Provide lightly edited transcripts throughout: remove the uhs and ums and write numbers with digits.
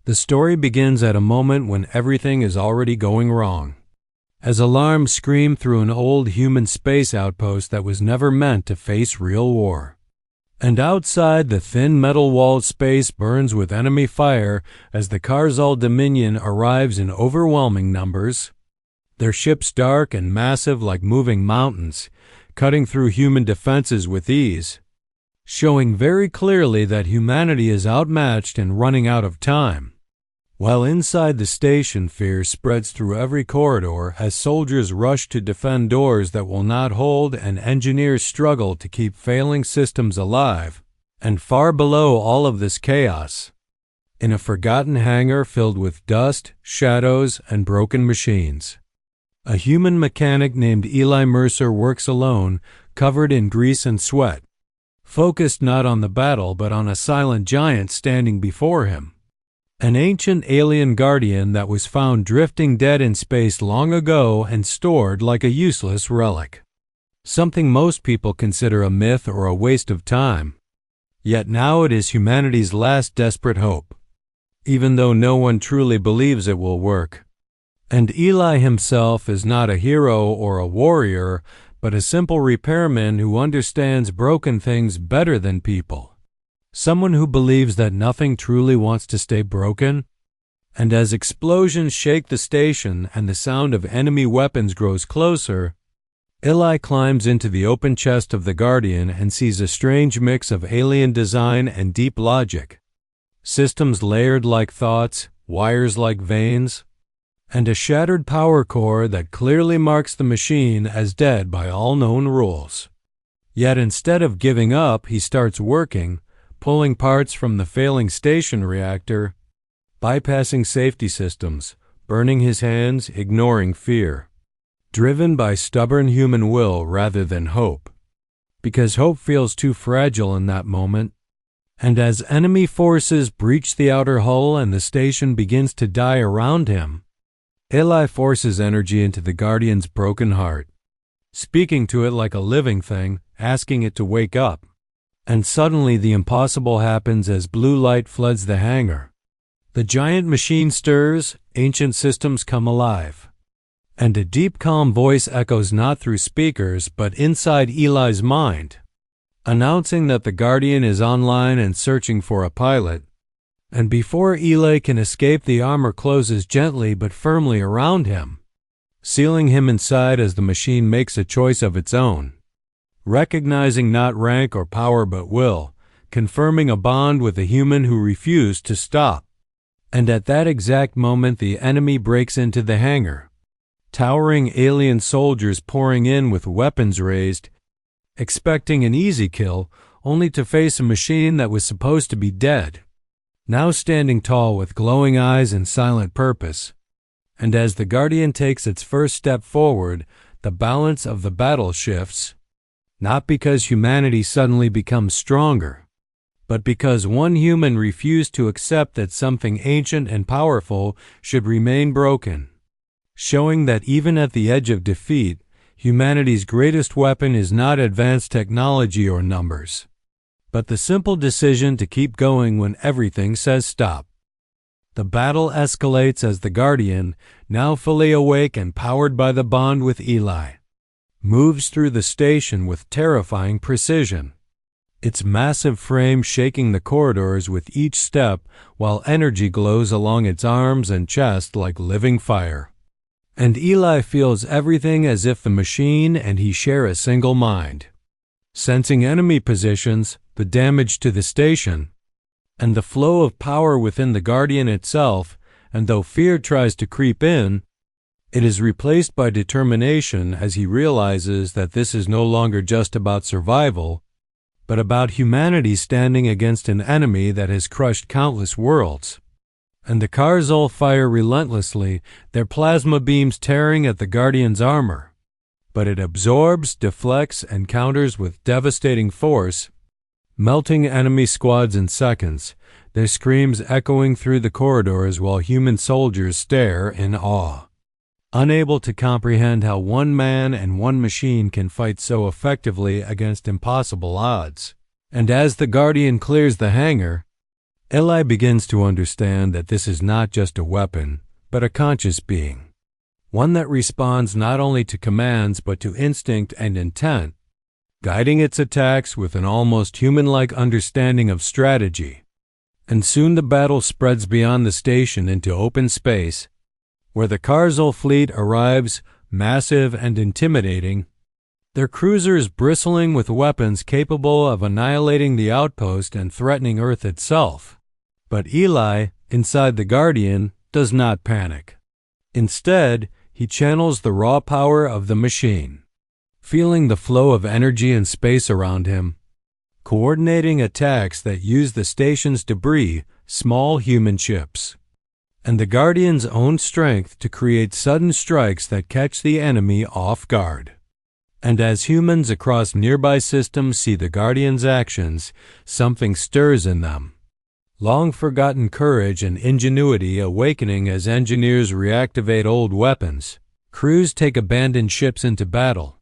The story begins at a moment when everything is already going wrong, as alarms scream through an old human space outpost that was never meant to face real war. And outside, the thin metal-walled space burns with enemy fire as the Karzal Dominion arrives in overwhelming numbers, their ships dark and massive like moving mountains, cutting through human defenses with ease, showing very clearly that humanity is outmatched and running out of time. While inside the station, fear spreads through every corridor as soldiers rush to defend doors that will not hold and engineers struggle to keep failing systems alive. And far below all of this chaos, in a forgotten hangar filled with dust, shadows, and broken machines, a human mechanic named Eli Mercer works alone, covered in grease and sweat, focused not on the battle but on a silent giant standing before him. An ancient alien guardian that was found drifting dead in space long ago and stored like a useless relic. Something most people consider a myth or a waste of time. Yet now it is humanity's last desperate hope, even though no one truly believes it will work. And Eli himself is not a hero or a warrior, but a simple repairman who understands broken things better than people. Someone who believes that nothing truly wants to stay broken. And as explosions shake the station and the sound of enemy weapons grows closer, Eli climbs into the open chest of the Guardian and sees a strange mix of alien design and deep logic. Systems layered like thoughts, wires like veins, and a shattered power core that clearly marks the machine as dead by all known rules. Yet instead of giving up, he starts working, pulling parts from the failing station reactor, bypassing safety systems, burning his hands, ignoring fear, driven by stubborn human will rather than hope, because hope feels too fragile in that moment. And as enemy forces breach the outer hull and the station begins to die around him, Eli forces energy into the Guardian's broken heart, speaking to it like a living thing, asking it to wake up. And suddenly the impossible happens as blue light floods the hangar. The giant machine stirs, ancient systems come alive, and a deep calm voice echoes not through speakers but inside Eli's mind, announcing that the Guardian is online and searching for a pilot. And before Eli can escape, the armor closes gently but firmly around him, sealing him inside as the machine makes a choice of its own, recognizing not rank or power but will, confirming a bond with a human who refused to stop. And at that exact moment the enemy breaks into the hangar, towering alien soldiers pouring in with weapons raised, expecting an easy kill, only to face a machine that was supposed to be dead, now standing tall with glowing eyes and silent purpose. And as the Guardian takes its first step forward, the balance of the battle shifts, not because humanity suddenly becomes stronger, but because one human refused to accept that something ancient and powerful should remain broken, showing that even at the edge of defeat, humanity's greatest weapon is not advanced technology or numbers, but the simple decision to keep going when everything says stop. The battle escalates as the Guardian, now fully awake and powered by the bond with Eli, moves through the station with terrifying precision, its massive frame shaking the corridors with each step while energy glows along its arms and chest like living fire. And Eli feels everything as if the machine and he share a single mind, sensing enemy positions, the damage to the station, and the flow of power within the Guardian itself. And though fear tries to creep in, it is replaced by determination as he realizes that this is no longer just about survival, but about humanity standing against an enemy that has crushed countless worlds. And the Karzal fire relentlessly, their plasma beams tearing at the Guardian's armor. But it absorbs, deflects, and counters with devastating force, melting enemy squads in seconds, their screams echoing through the corridors while human soldiers stare in awe, unable to comprehend how one man and one machine can fight so effectively against impossible odds. And as the Guardian clears the hangar, Eli begins to understand that this is not just a weapon, but a conscious being, one that responds not only to commands but to instinct and intent, guiding its attacks with an almost human-like understanding of strategy. And soon the battle spreads beyond the station into open space, where the Karzal fleet arrives, massive and intimidating, their cruisers bristling with weapons capable of annihilating the outpost and threatening Earth itself. But Eli, inside the Guardian, does not panic. Instead, he channels the raw power of the machine, feeling the flow of energy and space around him, coordinating attacks that use the station's debris, small human ships, and the Guardian's own strength to create sudden strikes that catch the enemy off guard. And as humans across nearby systems see the Guardian's actions, something stirs in them. Long-forgotten courage and ingenuity awakening as engineers reactivate old weapons, crews take abandoned ships into battle,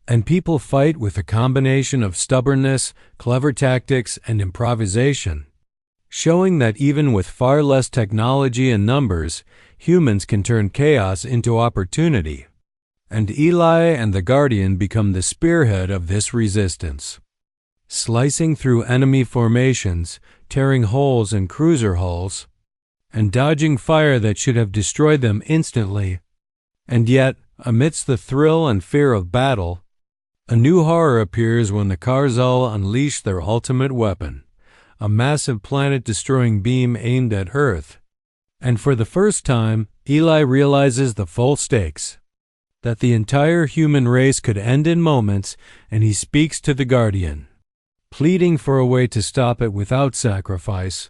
and people fight with a combination of stubbornness, clever tactics, and improvisation, showing that even with far less technology and numbers, humans can turn chaos into opportunity. And Eli and the Guardian become the spearhead of this resistance, slicing through enemy formations, tearing holes in cruiser hulls, and dodging fire that should have destroyed them instantly. And yet, amidst the thrill and fear of battle, a new horror appears when the Karzal unleash their ultimate weapon, a massive planet-destroying beam aimed at Earth. And for the first time, Eli realizes the full stakes, that the entire human race could end in moments, and he speaks to the Guardian, pleading for a way to stop it without sacrifice.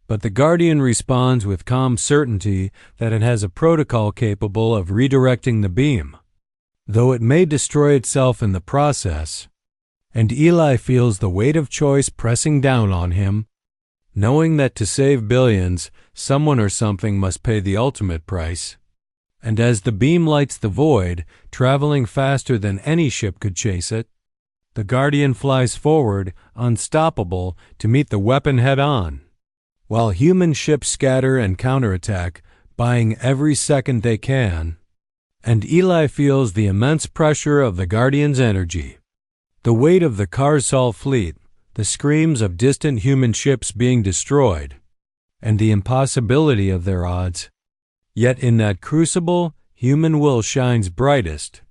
But the Guardian responds with calm certainty that it has a protocol capable of redirecting the beam, though it may destroy itself in the process. And Eli feels the weight of choice pressing down on him, knowing that to save billions, someone or something must pay the ultimate price. And as the beam lights the void, traveling faster than any ship could chase it, the Guardian flies forward, unstoppable, to meet the weapon head-on, while human ships scatter and counterattack, buying every second they can. And Eli feels the immense pressure of the Guardian's energy, the weight of the Karzal fleet, the screams of distant human ships being destroyed, and the impossibility of their odds. Yet in that crucible, human will shines brightest.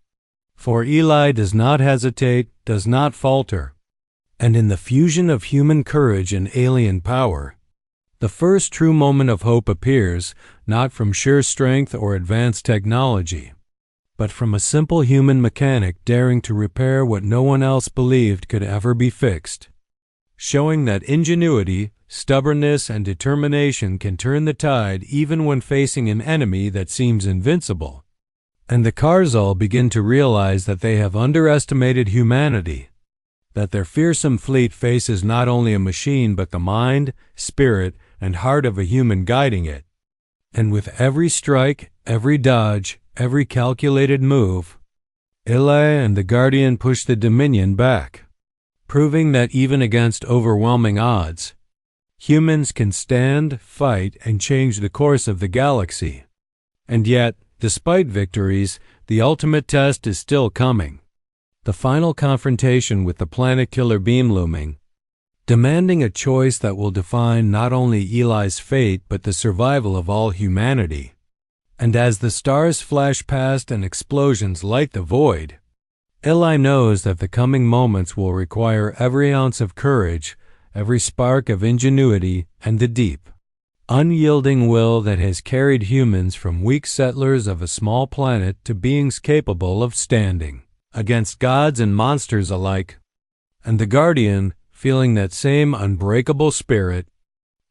For Eli does not hesitate, does not falter. And in the fusion of human courage and alien power, the first true moment of hope appears, not from sheer strength or advanced technology, but from a simple human mechanic daring to repair what no one else believed could ever be fixed, showing that ingenuity, stubbornness, and determination can turn the tide even when facing an enemy that seems invincible. And the Karzal begin to realize that they have underestimated humanity, that their fearsome fleet faces not only a machine but the mind, spirit, and heart of a human guiding it. And with every strike, every dodge, every calculated move, Eli and the Guardian push the Dominion back, proving that even against overwhelming odds, humans can stand, fight, and change the course of the galaxy. And yet, despite victories, the ultimate test is still coming. The final confrontation with the planet-killer beam looming, demanding a choice that will define not only Eli's fate but the survival of all humanity. And as the stars flash past and explosions light the void, Eli knows that the coming moments will require every ounce of courage, every spark of ingenuity, and the deep, unyielding will that has carried humans from weak settlers of a small planet to beings capable of standing against gods and monsters alike. And the Guardian, feeling that same unbreakable spirit,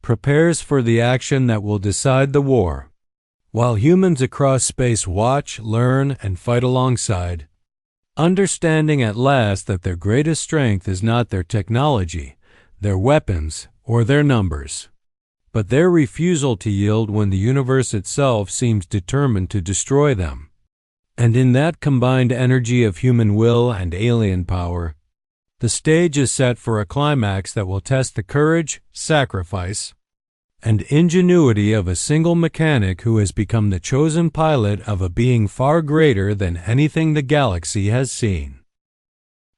prepares for the action that will decide the war, while humans across space watch, learn, and fight alongside, understanding at last that their greatest strength is not their technology, their weapons, or their numbers, but their refusal to yield when the universe itself seems determined to destroy them. And in that combined energy of human will and alien power, the stage is set for a climax that will test the courage, sacrifice, and ingenuity of a single mechanic who has become the chosen pilot of a being far greater than anything the galaxy has seen.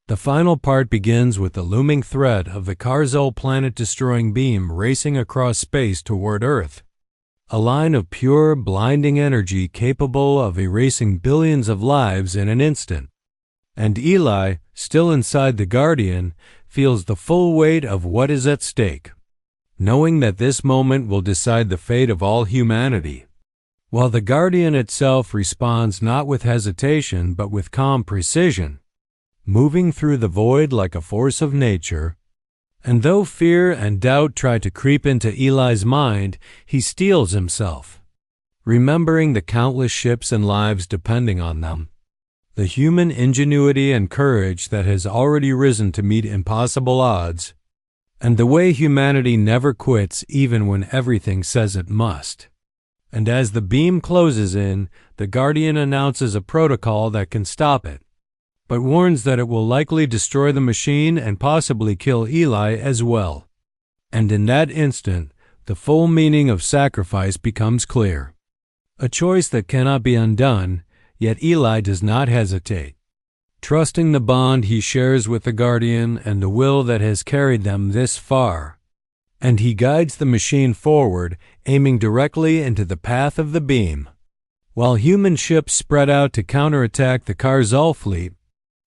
The final part begins with the looming threat of the Karzul planet-destroying beam racing across space toward Earth, a line of pure, blinding energy capable of erasing billions of lives in an instant. And Eli, still inside the Guardian, feels the full weight of what is at stake, knowing that this moment will decide the fate of all humanity. While the Guardian itself responds not with hesitation but with calm precision, moving through the void like a force of nature. And though fear and doubt try to creep into Eli's mind, he steels himself, remembering the countless ships and lives depending on them, the human ingenuity and courage that has already risen to meet impossible odds, and the way humanity never quits even when everything says it must. And as the beam closes in, the Guardian announces a protocol that can stop it, but warns that it will likely destroy the machine and possibly kill Eli as well. And in that instant, the full meaning of sacrifice becomes clear. A choice that cannot be undone, yet Eli does not hesitate, trusting the bond he shares with the Guardian and the will that has carried them this far. And he guides the machine forward, aiming directly into the path of the beam. While human ships spread out to counterattack the Karzul fleet,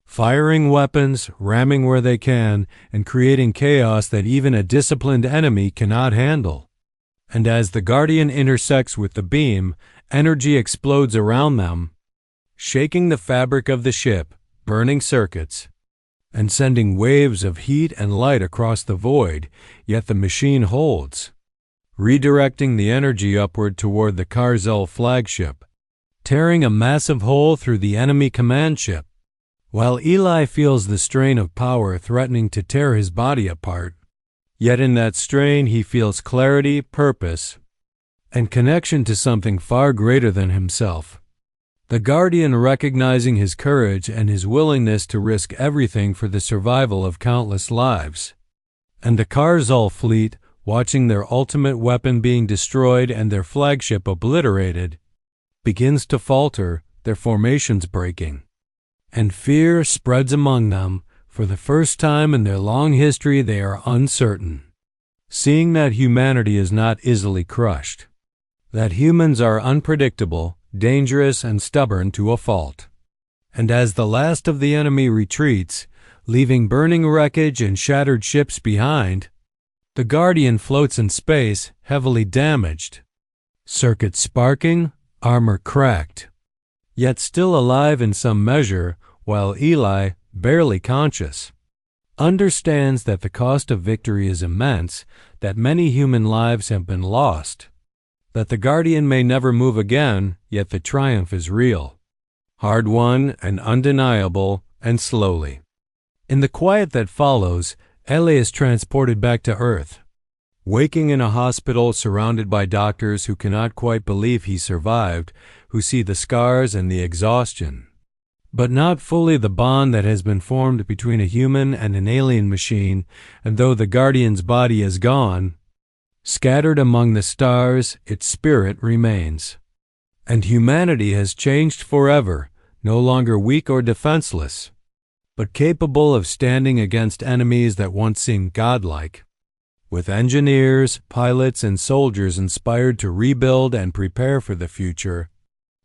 firing weapons, ramming where they can, and creating chaos that even a disciplined enemy cannot handle. And as the Guardian intersects with the beam, energy explodes around them, shaking the fabric of the ship, burning circuits, and sending waves of heat and light across the void, yet the machine holds, redirecting the energy upward toward the Karzul flagship, tearing a massive hole through the enemy command ship. While Eli feels the strain of power threatening to tear his body apart, yet in that strain he feels clarity, purpose, and connection to something far greater than himself. The Guardian, recognizing his courage and his willingness to risk everything for the survival of countless lives, and the Karzul fleet, watching their ultimate weapon being destroyed and their flagship obliterated, begins to falter, their formations breaking. And fear spreads among them. For the first time in their long history, they are uncertain, seeing that humanity is not easily crushed, that humans are unpredictable, dangerous, and stubborn to a fault. And as the last of the enemy retreats, leaving burning wreckage and shattered ships behind, the Guardian floats in space, heavily damaged, circuits sparking, armor cracked, yet still alive in some measure, while Eli, barely conscious, understands that the cost of victory is immense, that many human lives have been lost, that the Guardian may never move again, yet the triumph is real, hard-won and undeniable, and slowly. In the quiet that follows, Eli is transported back to Earth, waking in a hospital surrounded by doctors who cannot quite believe he survived, who see the scars and the exhaustion, but not fully the bond that has been formed between a human and an alien machine. And though the Guardian's body is gone, scattered among the stars, its spirit remains. And humanity has changed forever, no longer weak or defenseless, but capable of standing against enemies that once seemed godlike, with engineers, pilots, and soldiers inspired to rebuild and prepare for the future,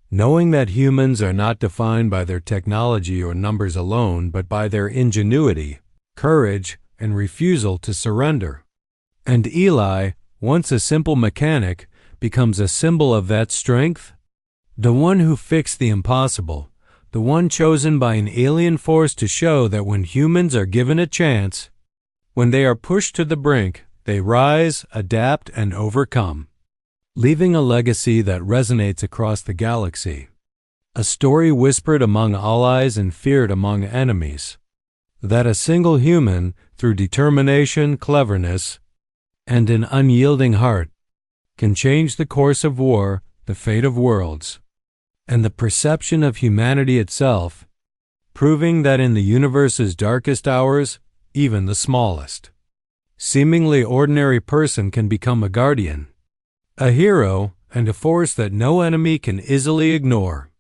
knowing that humans are not defined by their technology or numbers alone, but by their ingenuity, courage, and refusal to surrender. And Eli, once a simple mechanic, becomes a symbol of that strength, the one who fixed the impossible, the one chosen by an alien force to show that when humans are given a chance, when they are pushed to the brink, they rise, adapt, and overcome, leaving a legacy that resonates across the galaxy, a story whispered among allies and feared among enemies, that a single human, through determination, cleverness, and an unyielding heart, can change the course of war, the fate of worlds, and the perception of humanity itself, proving that in the universe's darkest hours, even the smallest, seemingly ordinary person can become a guardian, a hero, and a force that no enemy can easily ignore.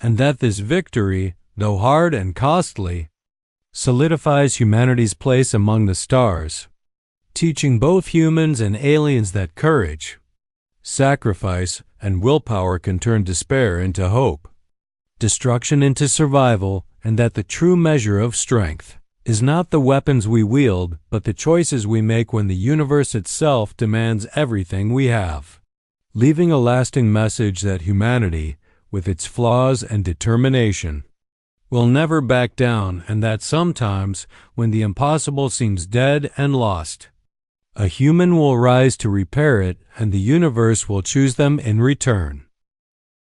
And that this victory, though hard and costly, solidifies humanity's place among the stars, teaching both humans and aliens that courage, sacrifice, and willpower can turn despair into hope, destruction into survival, and that the true measure of strength is not the weapons we wield, but the choices we make when the universe itself demands everything we have, leaving a lasting message that humanity, with its flaws and determination, will never back down, and that sometimes, when the impossible seems dead and lost, a human will rise to repair it, and the universe will choose them in return.